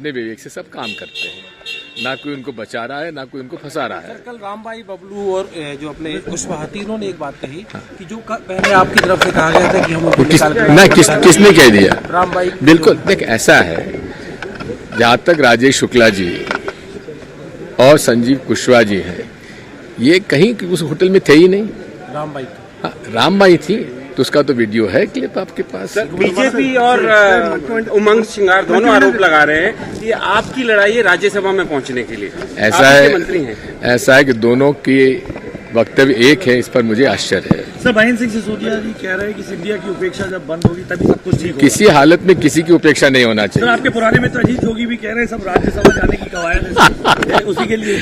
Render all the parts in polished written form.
अपने विवेक से सब काम करते हैं, ना कोई उनको बचा रहा है ना कोई उनको फंसा रहा है। कल रामबाई, बबलू और जो अपने कुशवाहा तीनों ने एक बात कही कि जो पहले आपकी तरफ से कहा गया था कि हम किसने कह दिया? रामबाई। बिल्कुल, देख ऐसा है, जहाँ तक राजेश शुक्ला जी और संजीव कुशवाहा जी हैं, ये कहीं उस होटल में थे ही नहीं। रामबाई, हाँ, रामबाई थी तो उसका तो वीडियो है, क्लिप आपके पास। बीजेपी और उमंग सिंगार दोनों आरोप लगा रहे हैं कि आपकी लड़ाई है राज्यसभा में पहुंचने के लिए। ऐसा है, मंत्री हैं। ऐसा है कि दोनों की वक्तव्य एक है, इस पर मुझे आश्चर्य है। सर, महेंद्र सिंह सिसोदिया जी कह रहे हैं कि सिंधिया की उपेक्षा जब बंद होगी तभी सब कुछ ठीक होगा। किसी हालत में किसी की उपेक्षा नहीं होना सर, चाहिए। आपके पुराने मित्र अजीत जोगी भी कह रहे हैं सब राज्यसभा जाने की कवायद है उसी के लिए।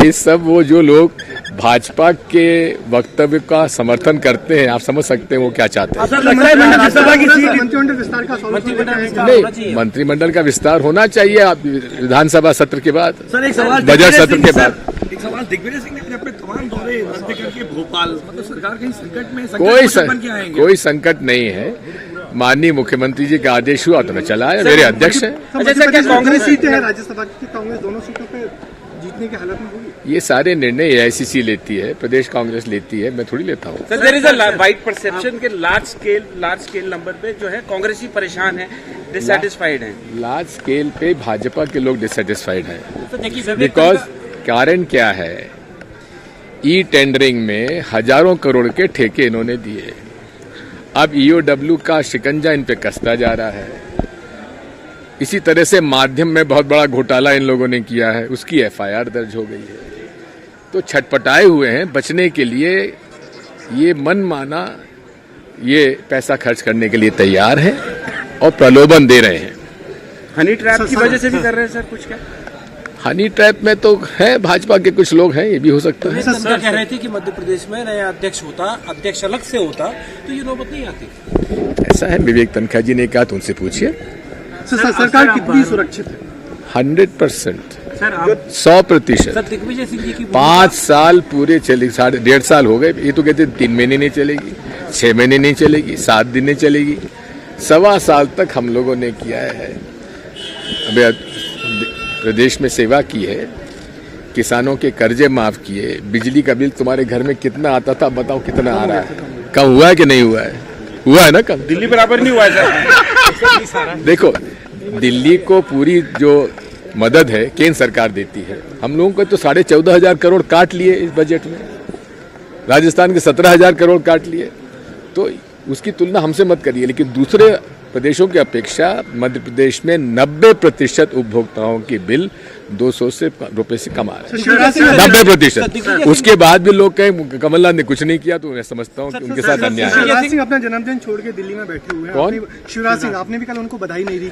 ये सब वो जो लोग भाजपा के वक्तव्य का समर्थन करते हैं, आप समझ सकते हैं वो क्या चाहते हैं। सर, लगता है राज्यसभा की सीट मंत्रिमंडल विस्तार का नहीं, मंत्रिमंडल का विस्तार होना चाहिए आप विधानसभा सत्र के बाद, सर, एक सवाल बजट सत्र के बाद। एक सवाल, दिग्विजय सिंह ने अपने तमाम दौरे रद्द करके भोपाल, मतलब सरकार कहीं संकट में कोई संकट नहीं है। माननीय मुख्यमंत्री जी का आदेश हुआ तो मैं चला आया, मेरे अध्यक्ष हैं। कांग्रेस सीटें हैं राज्यसभा की, कांग्रेस दोनों सीटों पे जीतने की हालत में होगी। ये सारे निर्णय AICC लेती है, प्रदेश कांग्रेस लेती है, मैं थोड़ी लेता हूँ। Sir, there is a wide perception के लार्ज स्केल नंबर पे जो है कांग्रेसी परेशान है, डिससैटिस्फाइड है। लार्ज स्केल पे भाजपा के लोग डिससैटिस्फाइड हैं। बिकॉज कारण क्या है, ई टेंडरिंग में हजारों करोड़ के ठेके इन्होंने दिए। अब EOW का शिकंजा इन पे कसता जा रहा है। इसी तरह से माध्यम में बहुत बड़ा घोटाला इन लोगों ने किया है, उसकी FIR दर्ज हो गई है। तो छटपटाए हुए हैं, बचने के लिए ये मनमाना ये पैसा खर्च करने के लिए तैयार है और प्रलोभन दे रहे हैं। हनी ट्रैप की वजह से भी कर रहे हैं सर कुछ क्या? हनी ट्रैप में तो है, भाजपा के कुछ लोग हैं, ये भी हो सकता है। सर कह रहे थे कि मध्य प्रदेश में नया अध्यक्ष होता, अध्यक्ष अलग से होता तो ये नौबत नहीं आती। ऐसा है, विवेक तनखा जी ने कहा तो उनसे पूछिए। सरकार कितनी सुरक्षित है? 100%, सर 100%। सर, दिग्विजय सिंह जी की 5 साल पूरे चले, 1.5 साल हो गए। ये तो कहते 3 महीने नहीं चलेगी, 6 महीने नहीं चलेगी, 7 दिन नहीं चलेगी। 1.25 साल तक हम लोगों ने किया है, अभी प्रदेश में सेवा की है, किसानों के कर्जे माफ किए, बिजली का बिल तुम्हारे घर में कितना आता था बताओ, कितना आ रहा है? कम हुआ है कि नहीं हुआ है? हुआ है ना कम? दिल्ली बराबर नहीं हुआ है सर। देखो, दिल्ली को पूरी जो मदद है केंद्र सरकार देती है। हम लोगों को तो 14,500 करोड़ काट लिए इस बजट में, राजस्थान के 17,000 करोड़ काट लिए। तो उसकी तुलना हमसे मत करिए, लेकिन दूसरे प्रदेशों की अपेक्षा मध्य प्रदेश में 90% उपभोक्ताओं के बिल 200 रुपए से कम आ रहे हैं। 90%। उसके बाद भी लोग कहें कमलनाथ ने कुछ नहीं किया, तो मैं समझता हूँ कि उनके साथ अन्याय है। शिवराज सिंह अपना जन्मदिन छोड़ के दिल्ली में बैठे हुए हैं। कौन? शिवराज सिंह, आपने भी कल उनको बधाई नहीं दी।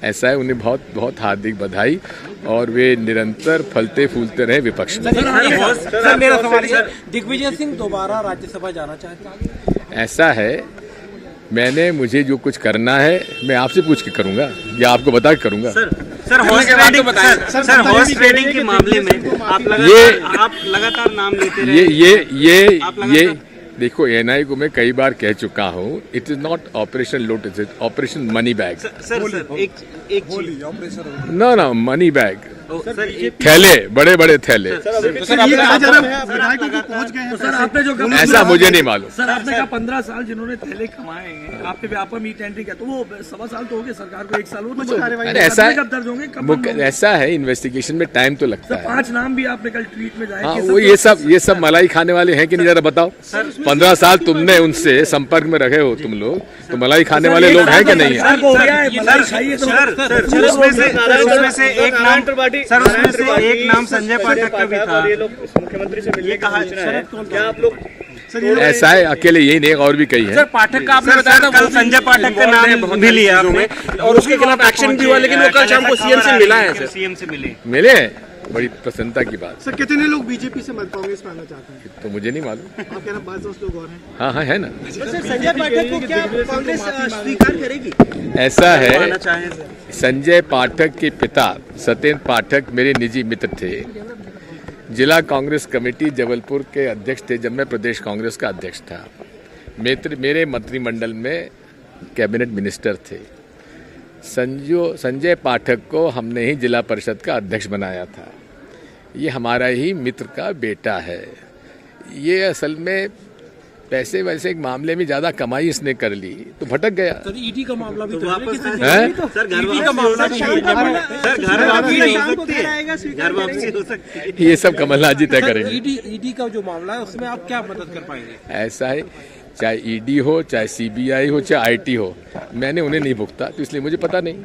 ऐसा है, उन्हें बहुत बहुत हार्दिक बधाई, और वे निरंतर फलते फूलते रहे विपक्ष में। सर, मेरा सवाल है, दिग्विजय सिंह दोबारा राज्यसभा जाना चाहते हैं? ऐसा है, मुझे जो कुछ करना है मैं आपसे पूछ के करूंगा या आपको बता के करूंगा। सर, हॉर्स ट्रेडिंग के मामले में आप लगातार नाम लेते रहे। ये देखो, NI को मैं कई बार कह चुका हूँ, इट इज नॉट ऑपरेशन लूट, it is operation money bag. ना मनी बैग, थैले, बड़े बड़े थैले। ऐसा मुझे नहीं मालूम। सर, आपने कहा 15 साल जिन्होंने थैले कमाए हैं, आपने व्यापम ई टेंडरिंग किया, तो वो 1.25 साल तो हो गए, सरकार को 1 साल हो तो ऐसा कब दर्ज होंगे? ऐसा है, इन्वेस्टिगेशन में टाइम तो लगता है। 5 नाम भी आपने कल ट्वीट में जाए। हाँ, वो ये सब मलाई खाने वाले हैं कि नहीं, जरा बताओ। 15 साल तुमने उनसे संपर्क में रहे हो तुम लोग, तो मलाई खाने वाले लोग हैं कि नहीं है? एक नाम संजय पाठक का भी था। मुख्यमंत्री से मिलने कहा है, क्या आप लोग? ऐसा है, अकेले यही नहीं, और भी कई है। सर, पाठक का आपने बताया था, कल संजय पाठक का नाम भी लिया आपने और उसके खिलाफ एक्शन भी हुआ, लेकिन वो कल शाम को CM से मिला है। सर, CM से मिले, बड़ी प्रसन्नता की बात। सर, कितने लोग बीजेपी से कांग्रेस में आना चाहते हैं? तो मुझे नहीं मालूम। आप कह रहे हैं 5-10 लोग और हैं। हाँ, है ना। संजय पाठक को क्या कांग्रेस स्वीकार करेगी? ऐसा है, संजय पाठक के पिता सत्येंद्र पाठक मेरे निजी मित्र थे, जिला कांग्रेस कमेटी जबलपुर के अध्यक्ष थे जब मैं प्रदेश कांग्रेस का अध्यक्ष था। मेरे मंत्रिमंडल में कैबिनेट मिनिस्टर थे। संजय पाठक को हमने ही जिला परिषद का अध्यक्ष बनाया था। ये हमारा ही मित्र का बेटा है। ये असल में पैसे वैसे एक मामले में ज्यादा कमाई इसने कर ली तो भटक गया। सर ईडी का मामला भी तो हैं? सर घर वापसी हो सकती है। ये सब कमलनाथ जी तय करेंगे। ईडी का जो मामला है उसमें आप क्या मदद कर पाएंगे? ऐसा है, चाहे ईडी हो, चाहे सीबीआई हो, चाहे आईटी हो, मैंने उन्हें नहीं भुगता तो इसलिए मुझे पता नहीं।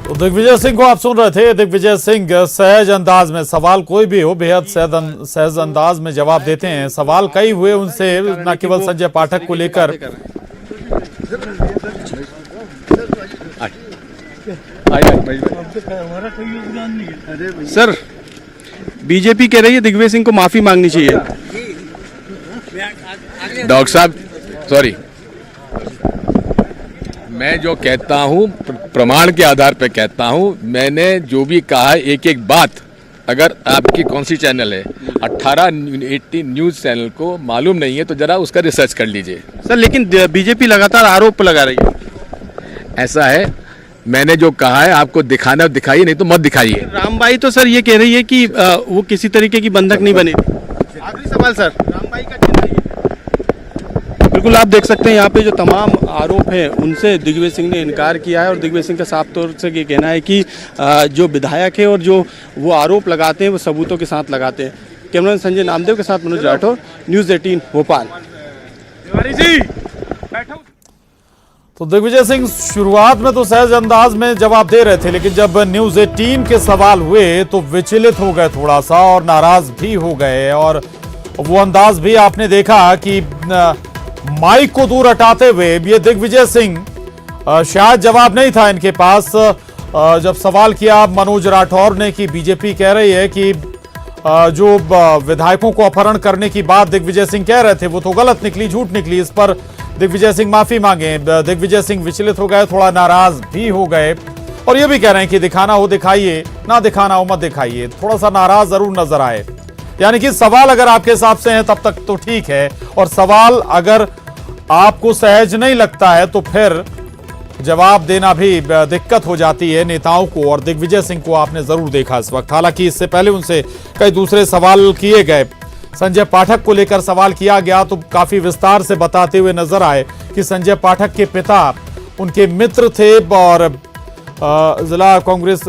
तो दिग्विजय सिंह को आप सुन रहे थे। दिग्विजय सिंह सहज अंदाज में, सवाल कोई भी हो बेहद सहज अंदाज में जवाब देते हैं। सवाल कई हुए उनसे, न केवल संजय पाठक को लेकर। सर बीजेपी कह रही है दिग्विजय सिंह को माफी मांगनी चाहिए। डॉक्टर साहब सॉरी, मैं जो कहता हूं प्रमाण के आधार पर कहता हूं। मैंने जो भी कहा है एक एक बात, अगर आपकी कौन सी चैनल है 18 न्यूज चैनल को मालूम नहीं है तो जरा उसका रिसर्च कर लीजिए। सर लेकिन बीजेपी लगातार आरोप लगा रही है। ऐसा है, मैंने जो कहा है आपको दिखाना दिखाइए, नहीं तो मत दिखाइए। रामबाई तो सर ये कह रही है कि वो किसी तरीके की बंधक नहीं बनी। आखिरी सवाल सर, रामबाई का कहना है। बिल्कुल आप देख सकते हैं यहाँ पे जो तमाम आरोप हैं उनसे दिग्विजय सिंह ने इनकार किया है और दिग्विजय सिंह का साफ तौर से ये कहना है कि जो विधायक है और जो वो आरोप लगाते हैं वो सबूतों के साथ लगाते हैं। कैमरामैन संजय नामदेव के साथ मनोज राठौर, न्यूज़ 18 भोपाल। तो दिग्विजय सिंह शुरुआत में तो सहज अंदाज में जवाब दे रहे थे, लेकिन जब न्यूज 18 के सवाल हुए तो विचलित हो गए थोड़ा सा और नाराज भी हो गए। और वो अंदाज भी आपने देखा कि माइक को दूर हटाते हुए ये दिग्विजय सिंह शायद जवाब नहीं था इनके पास। जब सवाल किया मनोज राठौर ने कि बीजेपी कह रही है कि जो विधायकों को अपहरण करने की बात दिग्विजय सिंह कह रहे थे वो तो गलत निकली, झूठ निकली, इस पर दिग्विजय सिंह माफी मांगे। दिग्विजय सिंह विचलित हो गए, थोड़ा नाराज भी हो गए और ये भी कह रहे हैं कि दिखाना हो दिखाइए, ना दिखाना हो मत दिखाइए। थोड़ा सा नाराज जरूर नजर आए। यानी कि सवाल अगर आपके हिसाब से हैं तब तक तो ठीक है, और सवाल अगर आपको सहज नहीं लगता है तो फिर जवाब देना भी दिक्कत हो जाती है नेताओं को। और दिग्विजय सिंह को आपने जरूर देखा इस वक्त, हालांकि इससे पहले उनसे कई दूसरे सवाल किए गए। संजय पाठक को लेकर सवाल किया गया तो काफी विस्तार से बताते हुए नजर आए कि संजय पाठक के पिता उनके मित्र थे और जिला कांग्रेस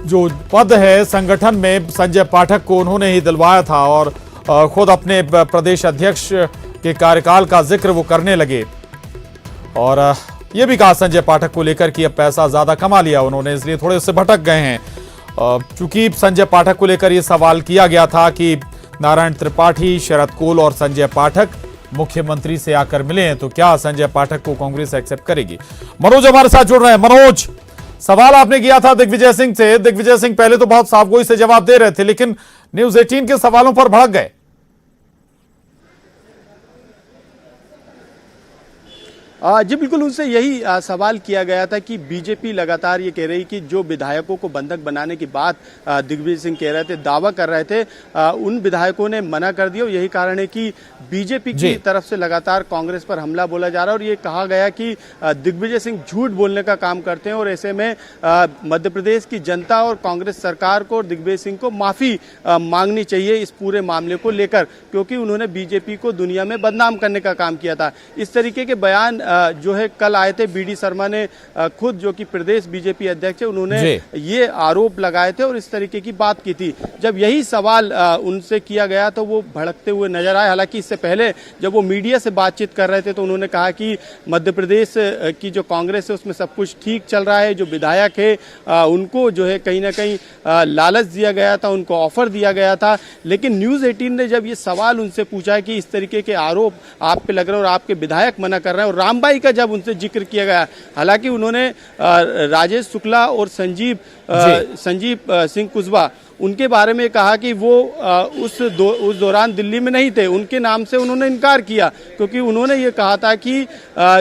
जो पद है संगठन में संजय पाठक को उन्होंने ही दिलवाया था और खुद अपने प्रदेश अध्यक्ष के कार्यकाल का जिक्र वो करने लगे। और ये भी कहा संजय पाठक को लेकर कि अब पैसा ज्यादा कमा लिया उन्होंने, इसलिए थोड़े से भटक गए हैं। चूंकि संजय पाठक को लेकर ये सवाल किया गया था कि नारायण त्रिपाठी, शरद कोल और संजय पाठक मुख्यमंत्री से आकर मिले हैं तो क्या संजय पाठक को कांग्रेस एक्सेप्ट करेगी। मनोज हमारे साथ जुड़ रहे हैं। मनोज, सवाल आपने किया था दिग्विजय सिंह से। दिग्विजय सिंह पहले तो बहुत साफगोई से जवाब दे रहे थे, लेकिन न्यूज 18 के सवालों पर भड़क गए। जी बिल्कुल, उनसे यही सवाल किया गया था कि बीजेपी लगातार ये कह रही कि जो विधायकों को बंधक बनाने की बात दिग्विजय सिंह कह रहे थे, दावा कर रहे थे, उन विधायकों ने मना कर दिया। यही कारण है कि बीजेपी की तरफ से लगातार कांग्रेस पर हमला बोला जा रहा है और ये कहा गया कि दिग्विजय सिंह झूठ बोलने का काम करते हैं और ऐसे में मध्य प्रदेश की जनता और कांग्रेस सरकार को और दिग्विजय सिंह को माफी मांगनी चाहिए इस पूरे मामले को लेकर, क्योंकि उन्होंने बीजेपी को दुनिया में बदनाम करने का काम किया था। इस तरीके के बयान जो है कल आए थे। बीडी शर्मा ने खुद, जो कि प्रदेश बीजेपी अध्यक्ष है, उन्होंने ये आरोप लगाए थे और इस तरीके की बात की थी। जब यही सवाल उनसे किया गया तो वो भड़कते हुए नजर आए। हालांकि इससे पहले जब वो मीडिया से बातचीत कर रहे थे तो उन्होंने कहा कि मध्य प्रदेश की जो कांग्रेस है उसमें सब कुछ ठीक चल रहा है। जो विधायक है उनको जो है कहीं ना कहीं लालच दिया गया था, उनको ऑफर दिया गया था। लेकिन न्यूज 18 ने जब ये सवाल उनसे पूछा कि इस तरीके के आरोप आप पे लग रहे हैं और आपके विधायक मना कर रहे हैं, और रामबाई का जब उनसे जिक्र किया गया, हालांकि उन्होंने राजेश शुक्ला और संजीव सिंह कुशवाहा उनके बारे में कहा कि वो उस दौरान दिल्ली में नहीं थे। उनके नाम से उन्होंने इनकार किया, क्योंकि उन्होंने ये कहा था कि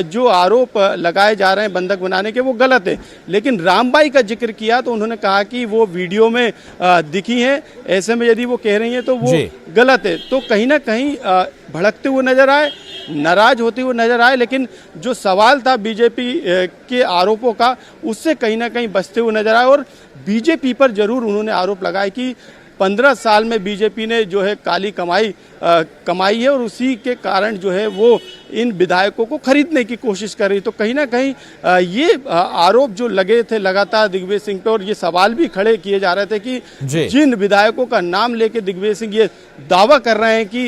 जो आरोप लगाए जा रहे हैं बंधक बनाने के वो गलत है। लेकिन रामबाई का जिक्र किया तो उन्होंने कहा कि वो वीडियो में दिखी हैं, ऐसे में यदि वो कह रही हैं तो वो गलत है। तो कहीं ना कहीं भड़कते हुए नजर आए, नाराज होते हुए नजर आए, लेकिन जो सवाल था बीजेपी के आरोपों का उससे कहीं ना कहीं बचते हुए नजर आए। और बीजेपी पर जरूर उन्होंने आरोप लगाए कि 15 साल में बीजेपी ने जो है काली कमाई है और उसी के कारण जो है वो इन विधायकों को खरीदने की कोशिश कर रही। तो कहीं ना कहीं ये आरोप जो लगे थे लगातार दिग्विजय सिंह पे, और ये सवाल भी खड़े किए जा रहे थे कि जिन विधायकों का नाम लेके दिग्विजय सिंह ये दावा कर रहे हैं कि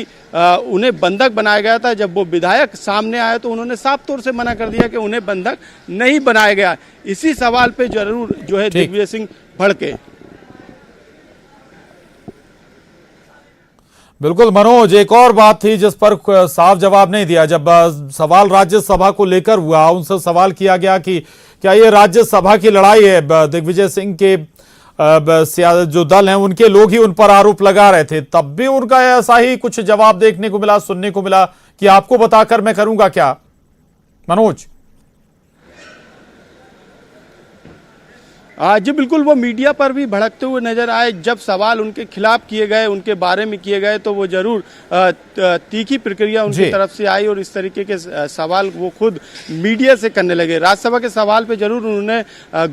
उन्हें बंधक बनाया गया था, जब वो विधायक सामने आए तो उन्होंने साफ तौर से मना कर दिया कि उन्हें बंधक नहीं बनाया गया। इसी सवाल पे जरूर जो है दिग्विजय सिंह भड़के। बिल्कुल मनोज, एक और बात थी जिस पर साफ जवाब नहीं दिया। जब सवाल राज्यसभा को लेकर हुआ, उनसे सवाल किया गया कि क्या ये राज्यसभा की लड़ाई है, दिग्विजय सिंह के जो दल हैं उनके लोग ही उन पर आरोप लगा रहे थे, तब भी उनका ऐसा ही कुछ जवाब देखने को मिला, सुनने को मिला कि आपको बताकर मैं करूंगा क्या। मनोज जी बिल्कुल, वो मीडिया पर भी भड़कते हुए नजर आए। जब सवाल उनके खिलाफ किए गए, उनके बारे में किए गए, तो वो जरूर तीखी प्रक्रिया उनकी तरफ से आई और इस तरीके के सवाल वो खुद मीडिया से करने लगे। राज्यसभा के सवाल पे जरूर उन्होंने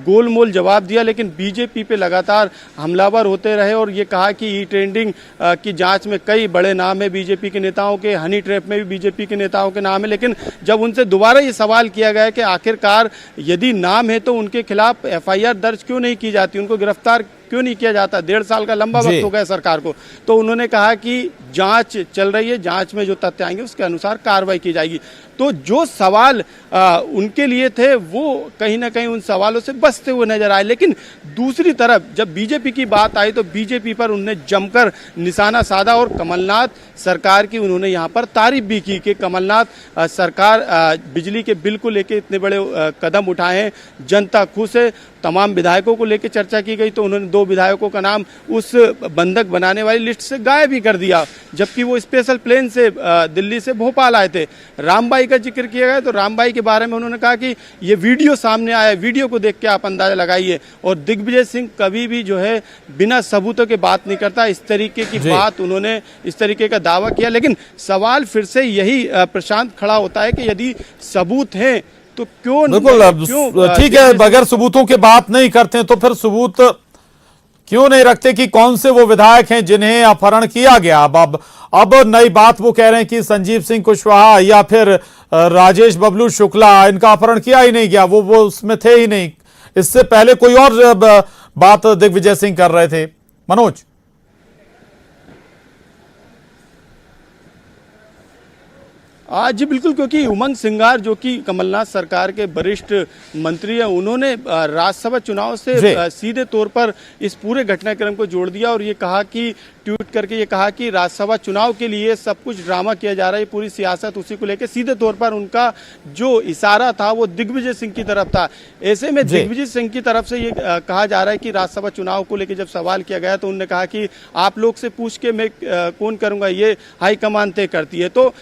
गोलमोल जवाब दिया, लेकिन बीजेपी पे लगातार हमलावर होते रहे और ये कहा कि ई टेंडरिंग की जांच में कई बड़े नाम है बीजेपी के नेताओं के, हनी ट्रैप में भी बीजेपी के नेताओं के नाम है। लेकिन जब उनसे दोबारा ये सवाल किया गया कि आखिरकार यदि नाम है तो उनके खिलाफ FIR दर्ज क्यों नहीं की जाती, उनको गिरफ्तार क्यों नहीं किया जाता, 1.5 साल का लंबा वक्त हो गया सरकार को, तो उन्होंने कहा कि जांच चल रही है, जांच में जो तथ्य आएंगे उसके अनुसार कार्रवाई की जाएगी। तो जो सवाल उनके लिए थे वो कहीं ना कहीं उन सवालों से बचते हुए नजर आए। लेकिन दूसरी तरफ जब बीजेपी की बात आई तो बीजेपी पर उन्होंने जमकर निशाना साधा और कमलनाथ सरकार की उन्होंने यहाँ पर तारीफ भी की कि कमलनाथ सरकार बिजली के बिल को लेकर इतने बड़े कदम उठाए हैं, जनता खुश है। तमाम विधायकों को लेकर चर्चा की गई तो उन्होंने 2 विधायकों का नाम उस बंधक बनाने वाली लिस्ट से गायब भी कर दिया, जबकि वो स्पेशल प्लेन से दिल्ली से भोपाल आए थे। रामबाई का जिक्र किया गया तो रामबाई के बारे में उन्होंने कहा कि ये वीडियो सामने आया, वीडियो को देख के आप अंदाजा लगाइए। और दिग्विजय सिंह कभी भी जो है बिना सबूतों के बात नहीं करता, इस तरीके की बात उन्होंने इस तरीके का दावा किया। लेकिन सवाल फिर से यही प्रशांत खड़ा होता है कि यदि सबूत है तो क्यों ठीक है, बगैर सबूतों के बात नहीं करते तो फिर सबूत क्यों नहीं रखते कि कौन से वो विधायक हैं जिन्हें अपहरण किया गया। अब नई बात वो कह रहे हैं कि संजीव सिंह कुशवाहा या फिर राजेश बबलू शुक्ला, इनका अपहरण किया ही नहीं गया, वो उसमें थे ही नहीं। इससे पहले कोई और बात दिग्विजय सिंह कर रहे थे। मनोज जी बिल्कुल, क्योंकि उमंग सिंगार जो कि कमलनाथ सरकार के वरिष्ठ मंत्री हैं, उन्होंने राज्यसभा चुनाव से सीधे तौर पर इस पूरे घटनाक्रम को जोड़ दिया और ये कहा कि ट्वीट करके ये कहा कि राज्यसभा चुनाव के लिए सब कुछ ड्रामा किया जा रहा है, पूरी सियासत उसी को लेकर। सीधे तौर पर उनका जो इशारा था वो दिग्विजय सिंह की तरफ था। ऐसे में दिग्विजय सिंह की तरफ से ये कहा जा रहा है कि राज्यसभा चुनाव को लेकर जब सवाल किया गया तो उन्होंने कहा कि आप लोग से पूछ के मैं कौन करूंगा, ये हाईकमान तय करती है। तो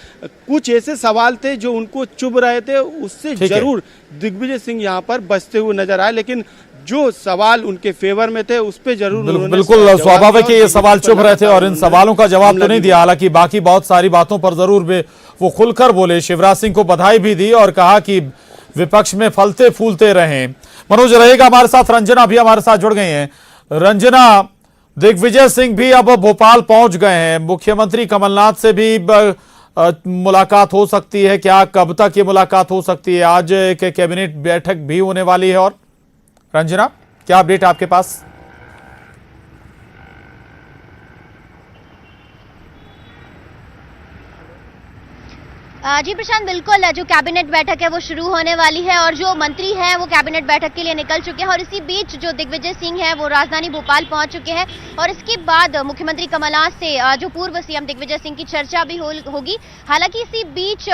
कुछ ऐसे सवाल थे जो उनको चुभ रहे थे, उससे जरूर दिग्विजय सिंह यहाँ पर बचते हुए नजर आए। लेकिन जो सवाल उनके फेवर में थे उस पे जरूर बिल्कुल स्वाभाविक है, ये सवाल चुभ रहे थे और इन सवालों का जवाब तो नहीं दिया। हालांकि बाकी बहुत सारी बातों पर जरूर वो खुलकर बोले, शिवराज सिंह को बधाई भी दी और कहा कि विपक्ष में फलते फूलते रहे। मनोज रहेगा हमारे साथ, रंजना भी हमारे साथ जुड़ गई हैं। रंजना, दिग्विजय सिंह भी अब भोपाल पहुंच गए हैं, मुख्यमंत्री कमलनाथ से भी मुलाकात हो सकती है क्या, कब तक ये मुलाकात हो सकती है? आज एक कैबिनेट बैठक भी होने वाली है। और रंजना, क्या अपडेट आपके पास? जी प्रशांत, बिल्कुल जो कैबिनेट बैठक है वो शुरू होने वाली है और जो मंत्री हैं वो कैबिनेट बैठक के लिए निकल चुके हैं और इसी बीच जो दिग्विजय सिंह है वो राजधानी भोपाल पहुंच चुके हैं और इसके बाद मुख्यमंत्री कमलनाथ से जो पूर्व सीएम दिग्विजय सिंह की चर्चा भी होगी। हालांकि इसी बीच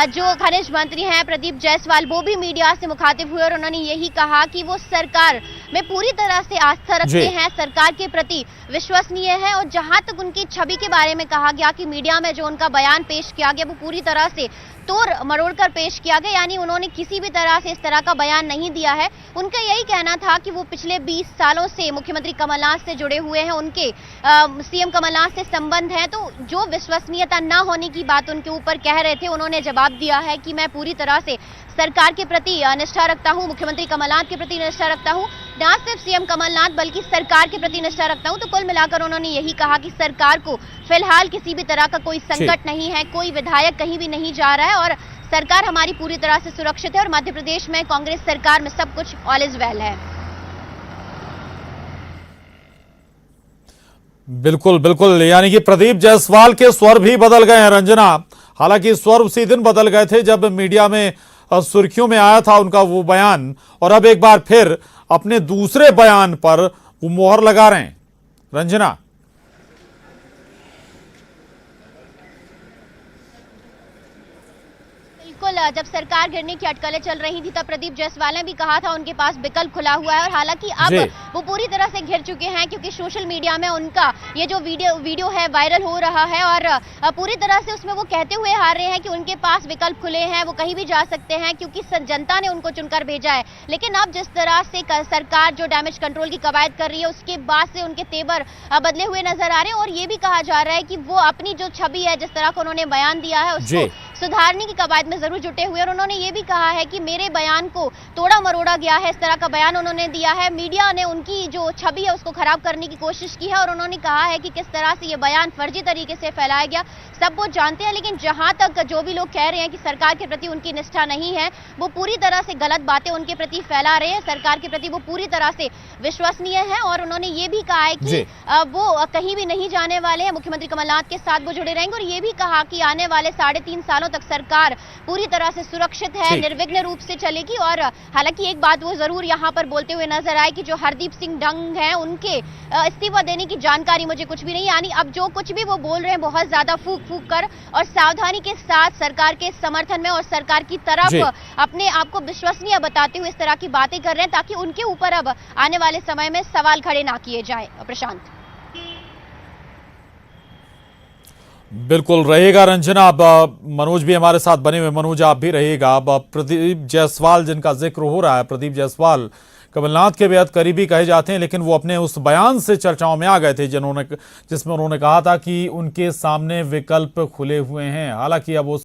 जो खनिज मंत्री हैं प्रदीप जायसवाल वो भी मीडिया से मुखातिब हुए और उन्होंने यही कहा कि वो सरकार में पूरी तरह से आस्था रखते हैं, सरकार के प्रति विश्वसनीय है और जहां तक उनकी छवि के बारे में कहा गया कि मीडिया में जो उनका बयान पेश किया गया वो पूरी तरह से तोड़ मरोड़ कर पेश किया गया, यानी उन्होंने किसी भी तरह से इस तरह का बयान नहीं दिया है। उनका यही कहना था कि वो पिछले 20 सालों से मुख्यमंत्री कमलनाथ से जुड़े हुए हैं, उनके सीएम कमलनाथ से संबंध है, तो जो विश्वसनीयता न होने की बात उनके ऊपर कह रहे थे उन्होंने जवाब दिया है कि मैं पूरी तरह से सरकार के प्रति निष्ठा रखता हूं, मुख्यमंत्री कमलनाथ के प्रति निष्ठा रखता हूं, न सिर्फ सीएम कमलनाथ बल्कि सरकार के प्रति निष्ठा रखता हूं। तो कुल मिलाकर उन्होंने यही कहा कि सरकार को फिलहाल किसी भी तरह का कोई संकट नहीं है, कोई विधायक कहीं भी नहीं जा रहा है और सरकार हमारी पूरी तरह से सुरक्षित है और मध्य प्रदेश में कांग्रेस सरकार में सब कुछ ऑल इज वेल है। बिल्कुल बिल्कुल, यानी कि प्रदीप जायसवाल के स्वर भी बदल गए हैं रंजना। हालांकि स्वर उसी दिन बदल गए थे जब मीडिया में सुर्खियों में आया था उनका वो बयान, और अब एक बार फिर अपने दूसरे बयान पर वो मोहर लगा रहे हैं। रंजना, जब सरकार गिरने की अटकलें चल रही थी तब प्रदीप जायसवाल ने भी कहा था उनके पास विकल्प खुला हुआ है और हालांकि अब वो पूरी तरह से घिर चुके हैं क्योंकि सोशल मीडिया में उनका ये जो वीडियो है वायरल हो रहा है और पूरी तरह से उसमें वो कहते हुए आ रहे हैं कि उनके पास विकल्प खुले हैं, वो कहीं भी जा सकते हैं क्योंकि जनता ने उनको चुनकर भेजा है। लेकिन अब जिस तरह से सरकार जो डैमेज कंट्रोल की कवायद कर रही है उसके बाद से उनके तेवर बदले हुए नजर आ रहे हैं और ये भी कहा जा रहा है कि वो अपनी जो छवि है, जिस तरह का उन्होंने बयान दिया है उसको सुधारने की कवायद में जरूर जुटे हुए और उन्होंने ये भी कहा है कि मेरे बयान को तोड़ा मरोड़ा गया है, इस तरह का बयान उन्होंने दिया है, मीडिया ने उनकी जो छवि है उसको खराब करने की कोशिश की है और उन्होंने कहा है कि किस तरह से ये बयान फर्जी तरीके से फैलाया गया सब वो जानते हैं। लेकिन जहां तक जो भी लोग कह रहे हैं कि सरकार के प्रति उनकी निष्ठा नहीं है, वो पूरी तरह से गलत बातें उनके प्रति फैला रहे हैं, सरकार के प्रति वो पूरी तरह से विश्वसनीय है और उन्होंने ये भी कहा है कि वो कहीं भी नहीं जाने वाले हैं, मुख्यमंत्री कमलनाथ के साथ वो जुड़े रहेंगे और ये भी कहा कि आने वाले 3.5 सालों तक सरकार पूरी तरह से सुरक्षित है, निर्विघ्न रूप से चलेगी। और हालांकि एक बात वो जरूर यहाँ पर बोलते हुए नजर आए कि जो हरदीप सिंह डंग हैं उनके इस्तीफा देने की जानकारी मुझे कुछ भी नहीं, यानी अब जो कुछ भी वो बोल रहे हैं बहुत ज्यादा फूक कर और सावधानी के साथ सरकार के समर्थन में और सरकार की तरफ अपने आप को विश्वसनीय बताते हुए इस तरह की बातें कर रहे हैं ताकि उनके ऊपर अब आने वाले समय में सवाल खड़े ना किए जाए। प्रशांत, बिल्कुल रहेगा रंजना। अब मनोज भी हमारे साथ बने हुए, मनोज आप भी रहेगा। अब प्रदीप जायसवाल जिनका जिक्र हो रहा है, प्रदीप जायसवाल कमलनाथ के बेहद करीबी कहे जाते हैं, लेकिन वो अपने उस बयान से चर्चाओं में आ गए थे जिसमें उन्होंने कहा था कि उनके सामने विकल्प खुले हुए हैं। हालांकि अब